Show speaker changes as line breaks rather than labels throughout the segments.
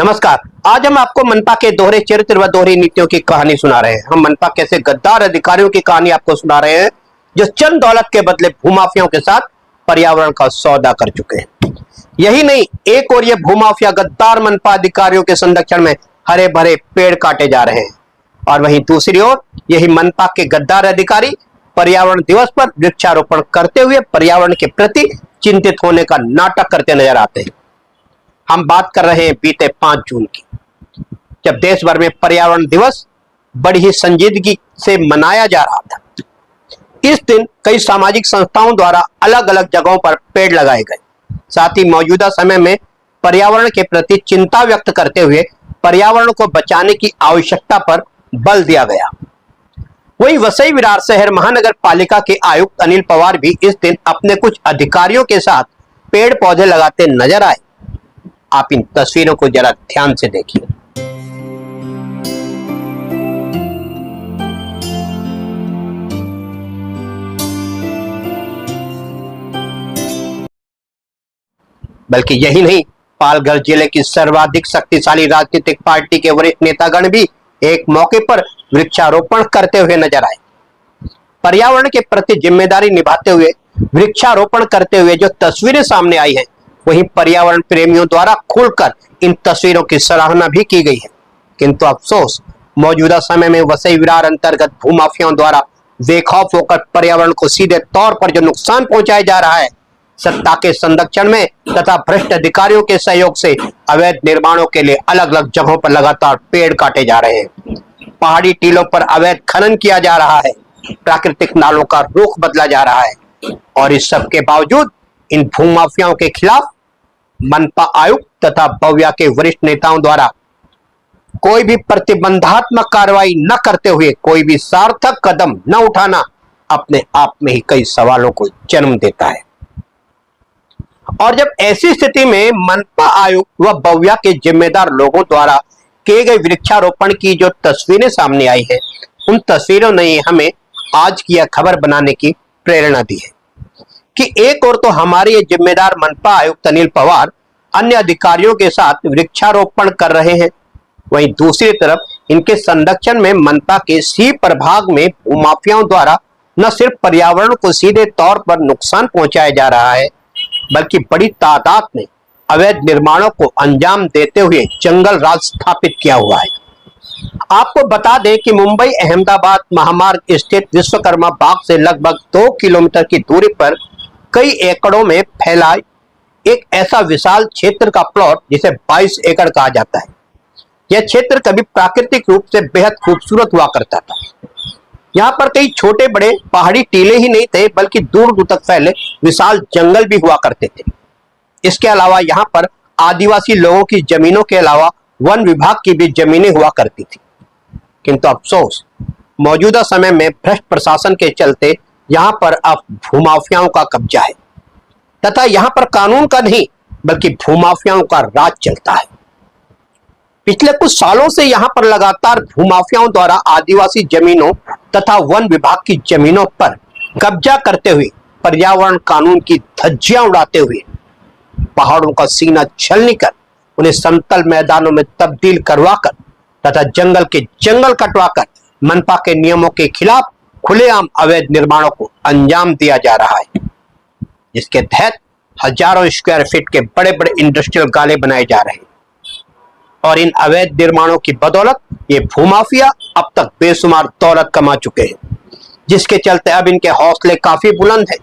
नमस्कार। आज हम आपको मनपा के दोहरे चरित्र व दोहरी नीतियों की कहानी सुना रहे हैं। हम मनपा के ऐसे गद्दार अधिकारियों की कहानी आपको सुना रहे हैं जो चंद दौलत के बदले भूमाफियाओं के साथ पर्यावरण का सौदा कर चुके हैं। यही नहीं, एक और ये भूमाफिया गद्दार मनपा अधिकारियों के संरक्षण में हरे भरे पेड़ काटे जा रहे हैं और वहीं दूसरी ओर यही मनपा के गद्दार अधिकारी पर्यावरण दिवस पर वृक्षारोपण करते हुए पर्यावरण के प्रति चिंतित होने का नाटक करते नजर आते हैं। हम बात कर रहे हैं बीते 5 जून की, जब देश भर में पर्यावरण दिवस बड़ी ही संजीदगी से मनाया जा रहा था। इस दिन कई सामाजिक संस्थाओं द्वारा अलग अलग जगहों पर पेड़ लगाए गए। साथ ही मौजूदा समय में पर्यावरण के प्रति चिंता व्यक्त करते हुए पर्यावरण को बचाने की आवश्यकता पर बल दिया गया। वहीं वसई विरार शहर महानगर पालिका के आयुक्त अनिल पवार भी इस दिन अपने कुछ अधिकारियों के साथ पेड़ पौधे लगाते नजर आए। आप इन तस्वीरों को जरा ध्यान से देखिए। बल्कि यही नहीं, पालघर जिले की सर्वाधिक शक्तिशाली राजनीतिक पार्टी के वरिष्ठ नेतागण भी एक मौके पर वृक्षारोपण करते हुए नजर आए। पर्यावरण के प्रति जिम्मेदारी निभाते हुए वृक्षारोपण करते हुए जो तस्वीरें सामने आई हैं, वहीं पर्यावरण प्रेमियों द्वारा खुलकर इन तस्वीरों की सराहना भी की गई है। किंतु अफसोस, मौजूदा समय में वसई विरार अंतर्गत भूमाफियाओं द्वारा बेखौफ होकर पर्यावरण को सीधे तौर पर जो नुकसान पहुंचाया जा रहा है, सत्ता के संरक्षण में तथा भ्रष्ट अधिकारियों के सहयोग से अवैध निर्माणों के लिए अलग अलग जगहों पर लगातार पेड़ काटे जा रहे हैं। पहाड़ी टीलों पर अवैध खनन किया जा रहा है, प्राकृतिक नालों का रुख बदला जा रहा है और इस सब के बावजूद इन भूमाफियाओं के खिलाफ मनपा आयुक्त तथा बविया के वरिष्ठ नेताओं द्वारा कोई भी प्रतिबंधात्मक कार्रवाई न करते हुए कोई भी सार्थक कदम न उठाना अपने आप में ही कई सवालों को जन्म देता है। और जब ऐसी स्थिति में मनपा आयुक्त व बविया के जिम्मेदार लोगों द्वारा किए गए वृक्षारोपण की जो तस्वीरें सामने आई है, उन तस्वीरों ने हमें आज की यह खबर बनाने की प्रेरणा दी है कि एक और तो हमारे ये जिम्मेदार मनपा आयुक्त अनिल पवार अन्य अधिकारियों के साथ वृक्षारोपण कर रहे हैं, वहीं दूसरी तरफ इनके संरक्षण में मनपा के सी प्रभाग में भूमाफियाओं द्वारा न सिर्फ पर्यावरण को सीधे तौर पर नुकसान पहुंचाया जा रहा है, बल्कि बड़ी तादाद में अवैध निर्माणों को अंजाम देते हुए जंगल राज स्थापित किया हुआ है। आपको बता दें कि मुंबई अहमदाबाद महामार्ग स्थित विश्वकर्मा बाग से लगभग 2 किलोमीटर की दूरी पर कई एकड़ों में फैला एक ऐसा विशाल क्षेत्र का प्लॉट जिसे 22 एकड़ कहा जाता है। यह क्षेत्र कभी प्राकृतिक रूप से बेहद खूबसूरत हुआ करता था। यहाँ पर कई छोटे बड़े पहाड़ी टीले ही नहीं थे, बल्कि दूर दूर तक फैले विशाल जंगल भी हुआ करते थे। इसके अलावा यहाँ पर आदिवासी लोगों की जमीनों के अलावा वन विभाग की भी जमीनें हुआ करती थी। किंतु अफसोस, मौजूदा समय में भ्रष्ट प्रशासन के चलते यहाँ पर अब भूमाफियाओं का कब्जा है तथा यहाँ पर कानून का नहीं बल्कि भूमाफियाओं का राज चलता है। पिछले कुछ सालों से यहाँ पर लगातार भूमाफियाओं द्वारा आदिवासी जमीनों तथा वन विभाग की जमीनों पर कब्जा करते हुए पर्यावरण कानून की धज्जियां उड़ाते हुए पहाड़ों का सीना छलनी कर उन्हें समतल मैदानों में तब्दील करवाकर तथा जंगल के जंगल कटवाकर मनपा के नियमों के खिलाफ खुलेआम अवैध निर्माणों को अंजाम दिया जा रहा है, जिसके तहत हजारों स्क्वायर फीट के बड़े बड़े इंडस्ट्रियल गाले बनाए जा रहे हैं। और इन अवैध निर्माणों की बदौलत ये भूमाफिया अब तक बेशुमार दौलत कमा चुके हैं, जिसके चलते अब इनके हौसले काफी बुलंद हैं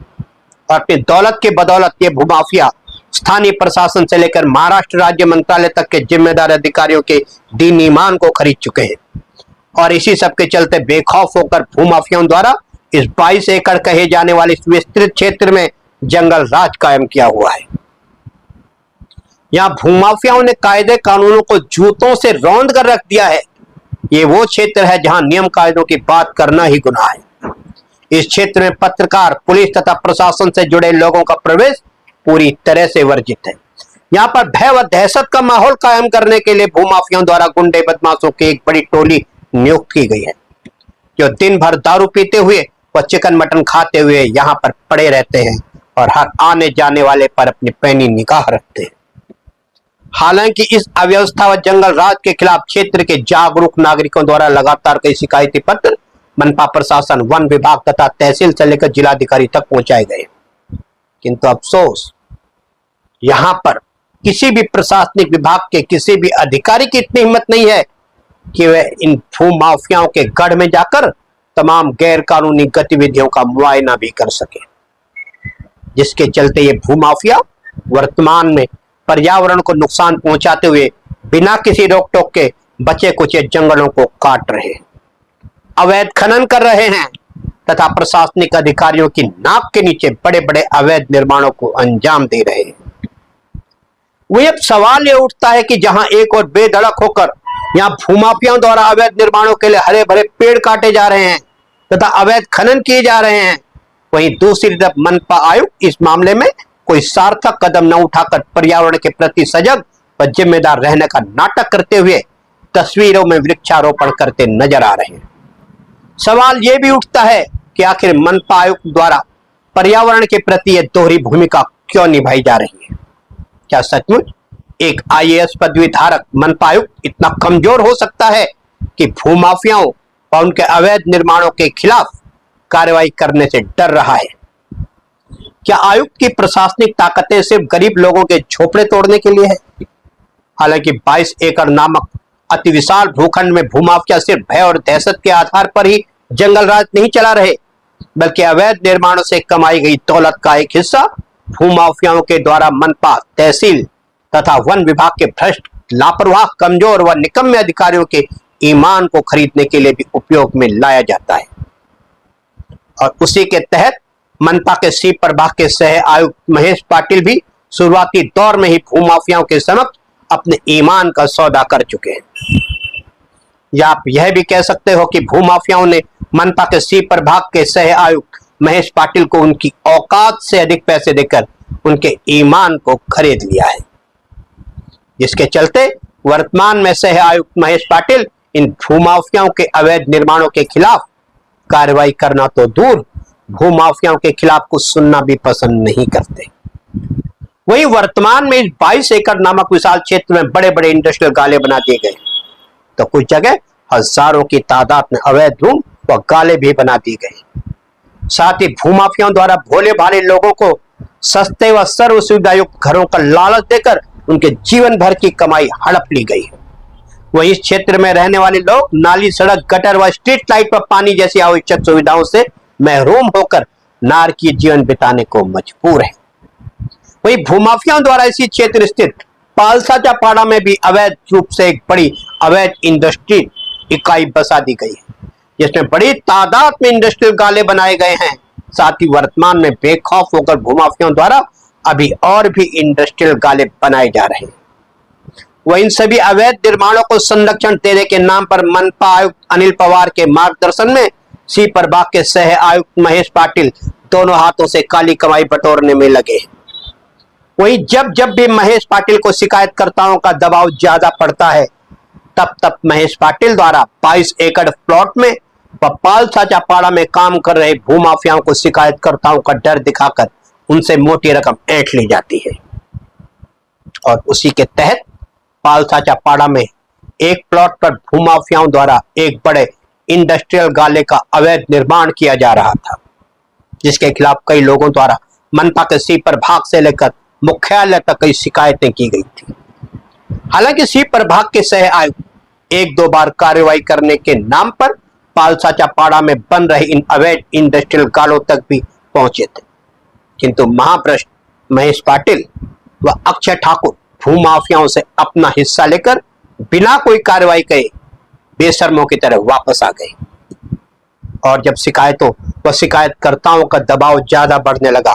और अपनी दौलत के बदौलत ये भूमाफिया स्थानीय प्रशासन से लेकर महाराष्ट्र राज्य मंत्रालय तक के जिम्मेदार अधिकारियों के दीन ईमान को खरीद चुके हैं। और इसी सब के चलते बेखौफ होकर भूमाफियाओं द्वारा इस 22 एकड़ कहे जाने वाले इस विस्तृत क्षेत्र में जंगल राज कायम किया हुआ है। यहाँ भूमाफियाओं ने कायदे कानूनों को जूतों से रौंद कर रख दिया है। ये वो क्षेत्र है जहां नियम कायदों की बात करना ही गुनाह है। इस क्षेत्र में पत्रकार, पुलिस तथा प्रशासन से जुड़े लोगों का प्रवेश पूरी तरह से वर्जित है। यहाँ पर भय व दहशत का माहौल कायम करने के लिए भूमाफियाओं द्वारा गुंडे बदमाशों की एक बड़ी टोली नियुक्त की गई है, जो दिन भर दारू पीते हुए व चिकन मटन खाते हुए यहाँ पर पड़े रहते हैं और हर आने जाने वाले पर अपनी पैनी निगाह रखते हैं। हालांकि इस अव्यवस्था व जंगल राज के खिलाफ क्षेत्र के जागरूक नागरिकों द्वारा लगातार कई शिकायती पत्र मनपा प्रशासन, वन विभाग तथा तहसील से लेकर जिलाधिकारी तक पहुंचाए गए, किंतु अफसोस यहां पर किसी भी प्रशासनिक विभाग के किसी भी अधिकारी की इतनी हिम्मत नहीं है कि वह इन भूमाफियाओं के गढ़ में जाकर तमाम गैर कानूनी गतिविधियों का मुआयना भी कर सके, जिसके चलते ये भूमाफिया वर्तमान में पर्यावरण को नुकसान पहुंचाते हुए बिना किसी रोक टोक के बचे कुचे जंगलों को काट रहे हैं, अवैध खनन कर रहे हैं तथा प्रशासनिक अधिकारियों की नाक के नीचे बड़े बड़े अवैध निर्माणों को अंजाम दे रहे हैं। वही अब सवाल ये उठता है कि जहां एक और बेधड़क होकर यहां भूमाफियाओं द्वारा अवैध निर्माणों के लिए हरे भरे पेड़ काटे जा रहे हैं तथा अवैध खनन किए जा रहे हैं, वहीं दूसरी तरफ मनपा आयुक्त इस मामले में कोई सार्थक कदम न उठाकर पर्यावरण के प्रति सजग व जिम्मेदार रहने का नाटक करते हुए तस्वीरों में वृक्षारोपण करते नजर आ रहे हैं। सवाल यह भी उठता है कि आखिर मनपा आयुक्त द्वारा पर्यावरण के प्रति यह दोहरी भूमिका क्यों निभाई जा रही है? क्या सचमुच एक आईएएस पदवी धारक मनपा आयुक्त इतना कमजोर हो सकता है कि भूमाफियाओं और उनके अवैध निर्माणों के खिलाफ कार्रवाई करने से डर रहा है? क्या आयुक्त की प्रशासनिक ताकतें सिर्फ गरीब लोगों के झोपड़े तोड़ने के लिए है? हालांकि 22 एकड़ नामक अति विशाल भूखंड में भूमाफिया सिर्फ भय और दहशत के आधार पर ही जंगल राज नहीं चला रहे, बल्कि अवैध निर्माणों से कमाई गई दौलत का एक हिस्सा भूमाफियाओं के द्वारा मनपा, तहसील तथा वन विभाग के भ्रष्ट, लापरवाह, कमजोर व निकम्मे अधिकारियों के ईमान को खरीदने के लिए भी उपयोग में लाया जाता है। और उसी के तहत मनपा के सी प्रभाग के सह आयुक्त महेश पाटिल भी शुरुआती दौर में ही भूमाफियाओं के समक्ष अपने ईमान का सौदा कर चुके हैं। या आप यह भी कह सकते हो कि भूमाफियाओं ने मनपा के सी प्रभाग के सह आयुक्त महेश पाटिल को उनकी औकात से अधिक पैसे देकर उनके ईमान को खरीद लिया है, जिसके चलते वर्तमान में सह आयुक्त महेश पाटिल इन भूमाफियाओं के अवैध निर्माणों के खिलाफ कार्रवाई करना तो दूर, भूमाफियाओं के खिलाफ कुछ सुनना भी पसंद नहीं करते। वही वर्तमान में इस 22 एकड़ नामक विशाल क्षेत्र में बड़े बड़े इंडस्ट्रियल गाले बना दिए गए, तो कुछ जगह हजारों की तादाद में अवैध रूम व गाले भी बना दिए गए। साथ ही भूमाफियाओं द्वारा भोले भाले लोगों को सस्ते व सर्व सुविधायुक्त घरों का लालच देकर उनके जीवन भर की कमाई हड़प ली गई। वही इस क्षेत्र में रहने वाले लोग नाली, सड़क, गटर व स्ट्रीट लाइट व पानी जैसी आवश्यक सुविधाओं से महरूम होकर नारकीय जीवन बिताने को मजबूर है। वही भूमाफियाओं द्वारा इसी क्षेत्र स्थित पालसाचापाड़ा में भी अवैध रूप से एक बड़ी अवैध इंडस्ट्री इकाई बसा दी गई है, जिसमें बड़ी तादाद में इंडस्ट्रियल गाले बनाए गए हैं। साथ ही वर्तमान में बेखौफ होकर भूमाफियाओं द्वारा अभी और भी इंडस्ट्रियल गाले बनाए जा रहे हैं। वह इन सभी अवैध निर्माणों को संरक्षण देने के नाम पर मनपा आयुक्त अनिल पवार के मार्गदर्शन में सी प्रभाग के सह आयुक्त महेश पाटिल दोनों हाथों से काली कमाई बटोरने में लगे। वहीं जब जब भी महेश पाटिल को शिकायतकर्ताओं का दबाव ज्यादा पड़ता है, तब तब महेश पाटिल द्वारा 22 एकड़ प्लॉट में व पालसाचापाड़ा में काम कर रहे भूमाफियाओं को शिकायतकर्ताओं का डर दिखाकर उनसे मोटी रकम ऐंठ ली जाती है। और उसी के तहत पालसाचापाड़ा में एक प्लॉट पर भूमाफियाओं द्वारा एक बड़े इंडस्ट्रियल गाले का अवैध निर्माण किया जा रहा था, जिसके खिलाफ कई लोगों द्वारा मनपा के सी प्रभाग से लेकर मुख्यालय तक कई शिकायतें की गई थी। हालांकि सी प्रभाग के सह आयुक्त एक दो बार कार्रवाई करने के नाम पर पालसाचापाड़ा में बन रहे इन अवैध इंडस्ट्रियल गालों तक भी पहुंचे थे, किंतु महाभ्रष्ट महेश पाटिल व अक्षय ठाकुर भूमाफियाओं से अपना हिस्सा लेकर बिना कोई कार्रवाई करे बेशर्मों की तरह वापस आ गए। और जब शिकायतों व शिकायतकर्ताओं का दबाव ज्यादा बढ़ने लगा,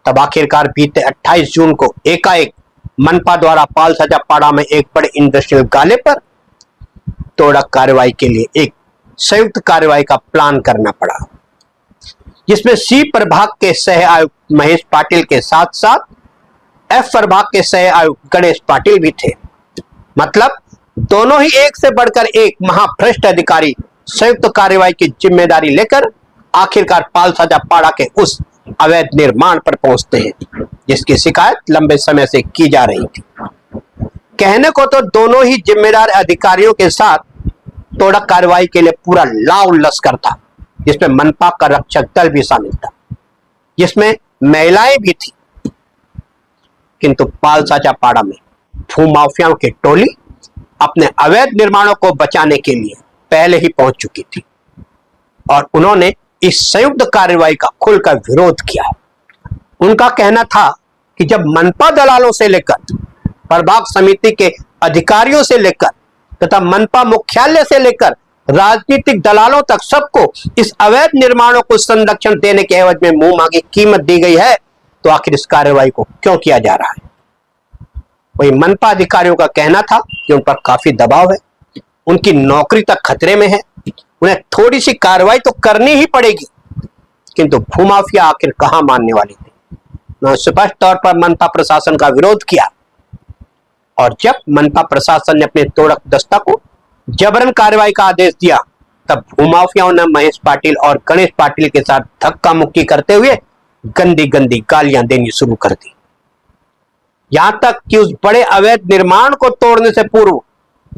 तब आखिरकार बीते 28 जून को एकाएक मनपा द्वारा पालसाचापाड़ा में एक बड़े इंडस्ट्रियल गाले पर तोड़क कार्रवाई के लिए एक संयुक्त कार्रवाई का प्लान करना पड़ा, जिसमें सी प्रभाग के सह आयुक्त महेश पाटिल के साथ साथ एफ प्रभाग के सह आयुक्त गणेश पाटिल भी थे। मतलब दोनों ही एक से बढ़कर एक महाभ्रष्ट अधिकारी संयुक्त कार्रवाई की जिम्मेदारी लेकर आखिरकार पालसाचापाड़ा के उस अवैध निर्माण पर पहुंचते हैं, जिसकी शिकायत लंबे समय से की जा रही थी। कहने को तो दोनों ही जिम्मेदार अधिकारियों के साथ तोड़क कार्रवाई के लिए पूरा लाव लश्कर था, जिसमें मनपा का रक्षक दल भी शामिल था, जिसमें महिलाएं भी थी। किंतु पालसाचा पाड़ा में भूमाफियाओं की टोली अपने अवैध निर्माणों को बचाने के लिए पहले ही पहुंच चुकी थी और उन्होंने इस संयुक्त कार्रवाई का खुलकर विरोध किया। उनका कहना था कि जब मनपा दलालों से लेकर प्रभाग समिति के अधिकारियों से लेकर तथा मनपा मुख्यालय से लेकर राजनीतिक दलालों तक सबको इस अवैध निर्माणों को संरक्षण देने के एवज में मुंह मांगी कीमत दी गई है, तो आखिर इस कार्रवाई को क्यों किया जा रहा है? वही मनपा अधिकारियों का कहना था कि उन पर काफी दबाव है, उनकी नौकरी तक खतरे में है, उन्हें थोड़ी सी कार्रवाई तो करनी ही पड़ेगी। किंतु भूमाफिया आखिर कहां मानने वाली थी। उन्होंने स्पष्ट तौर पर मनपा प्रशासन का विरोध किया और जब मनपा प्रशासन ने अपने तोड़क दस्ता को जबरन कार्रवाई का आदेश दिया, तब भूमाफियाओं ने महेश पाटिल और गणेश पाटिल के साथ धक्का मुक्की करते हुए गंदी गंदी गालियां देनी शुरू कर दी। यहां तक कि उस बड़े अवैध निर्माण को तोड़ने से पूर्व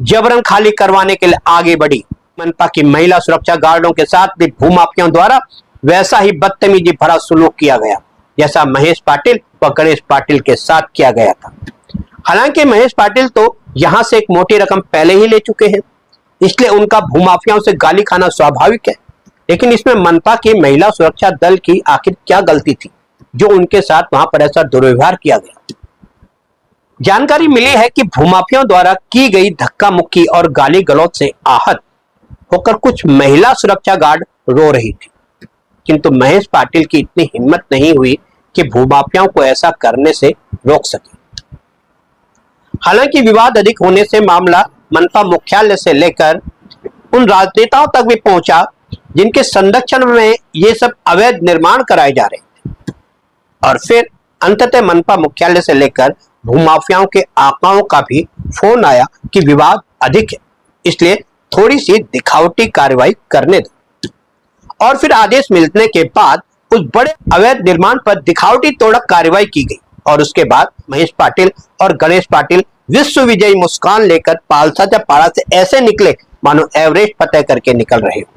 जबरन खाली करवाने के लिए आगे बढ़ी। मनपा की महिला सुरक्षा गार्डों के साथ भी भूमाफियाओं द्वारा वैसा ही बदतमीजी भरा सुलूक किया गया जैसा महेश पाटिल व गणेश पाटिल के साथ किया गया था। हालांकि महेश पाटिल तो यहां से एक मोटी रकम पहले ही ले चुके हैं, इसलिए उनका भूमाफियाओं से गाली खाना स्वाभाविक है। लेकिन इसमें मनपा की महिला सुरक्षा दल की आखिर क्या गलती थी जो उनके साथ वहां पर ऐसा दुर्व्यवहार किया गया? जानकारी मिली है कि भूमाफियाओं द्वारा की गई धक्का मुक्की और गाली गलौज से आहत होकर कुछ महिला सुरक्षा गार्ड रो रही थी, किंतु महेश पाटिल की इतनी हिम्मत नहीं हुई कि भूमाफियाओं को ऐसा करने से रोक सके। हालांकि विवाद अधिक होने से मामला मनपा मुख्यालय से लेकर उन राजनेताओं तक भी पहुंचा जिनके संरक्षण में ये सब अवैध निर्माण कराए जा रहे थे, और फिर अंततः मनपा मुख्यालय से लेकर भूमाफियाओं के आकाओं का भी फोन आया कि विवाद अधिक है, इसलिए थोड़ी सी दिखावटी कार्रवाई करने दो। और फिर आदेश मिलने के बाद उस बड़े अवैध निर्माण पर दिखावटी तोड़क कार्रवाई की गई और उसके बाद महेश पाटिल और गणेश पाटिल विश्व विजयी मुस्कान लेकर पालसाचा पाड़ा से ऐसे निकले मानो एवरेस्ट फतेह करके निकल रहे हो।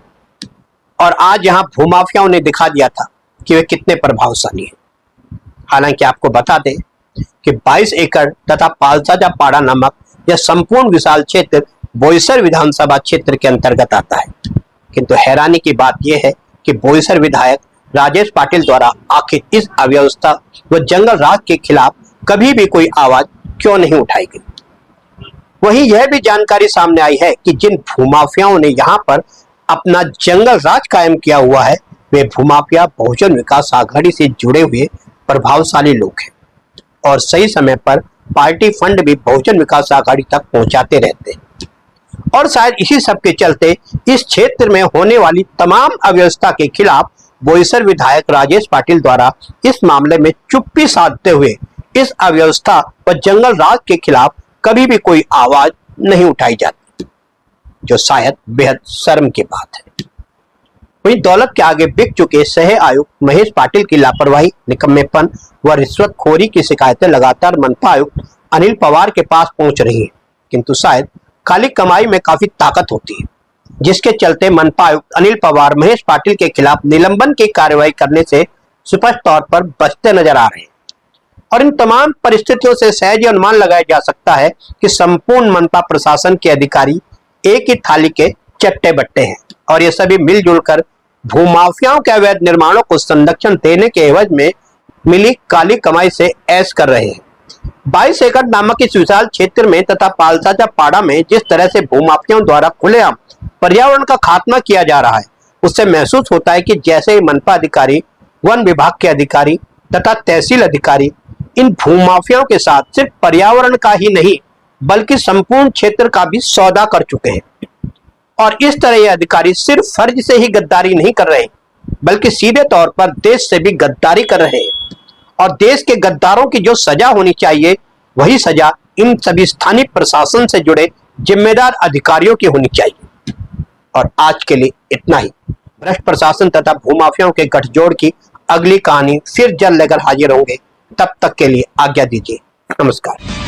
और आज यहां भूमाफियाओं ने दिखा दिया था कि वे कितने प्रभावशाली हैं। हालांकि आपको बता दें कि 22 एकड़ तथा पालसाचा पाड़ा नामक यह संपूर्ण विशाल क्षेत्र बोईसर विधानसभा क्षेत्र के अंतर्गत आता है, किंतु हैरानी की बात यह है कि बोईसर विधायक राजेश पाटिल द्वारा आखिर इस अव्यवस्था व जंगल राज के खिलाफ कभी भी कोई आवाज क्यों नहीं उठाई गई। वहीं यह भी जानकारी सामने आई है कि जिन भूमाफियाओं ने यहाँ पर अपना जंगल राज कायम किया हुआ है वे भूमाफिया बहुजन विकास आघाड़ी से जुड़े हुए प्रभावशाली लोग हैं और सही समय पर पार्टी फंड भी बहुजन विकास आघाड़ी तक पहुंचाते रहते हैं। और शायद इसी सब के चलते इस क्षेत्र में होने वाली तमाम अव्यवस्था के खिलाफ बोईसर विधायक राजेश पाटिल द्वारा इस मामले में चुप्पी साधते हुए इस अव्यवस्था व जंगल राज के खिलाफ कभी भी कोई आवाज नहीं उठाई जाती, जो शायद बेहद शर्म की बात है। वहीं दौलत के आगे बिक चुके सह आयुक्त महेश पाटिल की लापरवाही, निकम्मेपन व रिश्वतखोरी की शिकायतें लगातार मनपा आयुक्त अनिल पवार के पास पहुंच रही हैं, किंतु शायद खाली कमाई में काफी ताकत होती है, जिसके चलते मनपा आयुक्त अनिल पवार महेश पाटिल के खिलाफ निलंबन की कार्रवाई करने से स्पष्ट तौर पर बचते नजर आ रहे हैं। और इन तमाम परिस्थितियों से सहज अनुमान लगाया जा सकता है कि संपूर्ण मनपा प्रशासन के अधिकारी एक ही थाली के चट्टे बट्टे हैं और ये सभी मिलजुल कर भूमाफियाओं के अवैध निर्माणों को संरक्षण देने के एवज में मिली काली कमाई से ऐश कर रहे हैं। 22 एकड़ नामक इस विशाल क्षेत्र में तथा पालसाचा पाड़ा में जिस तरह से भूमाफियाओं द्वारा खुलेआम पर्यावरण का खात्मा किया जा रहा है, उससे महसूस होता है कि जैसे ही मनपा अधिकारी, वन विभाग के अधिकारी तथा तहसील अधिकारी इन भूमाफियाओं के साथ सिर्फ पर्यावरण का ही नहीं बल्कि संपूर्ण क्षेत्र का भी सौदा कर चुके हैं। और इस तरह ये अधिकारी सिर्फ फर्ज से ही गद्दारी नहीं कर रहे बल्कि सीधे तौर पर देश से भी गद्दारी कर रहे हैं, और देश के गद्दारों की जो सजा होनी चाहिए वही सजा इन सभी स्थानीय प्रशासन से जुड़े जिम्मेदार अधिकारियों की होनी चाहिए। और आज के लिए इतना ही। भ्रष्ट प्रशासन तथा भूमाफियाओं के गठजोड़ की अगली कहानी फिर जल्द लेकर हाजिर होंगे। तब तक के लिए आज्ञा दीजिए। नमस्कार।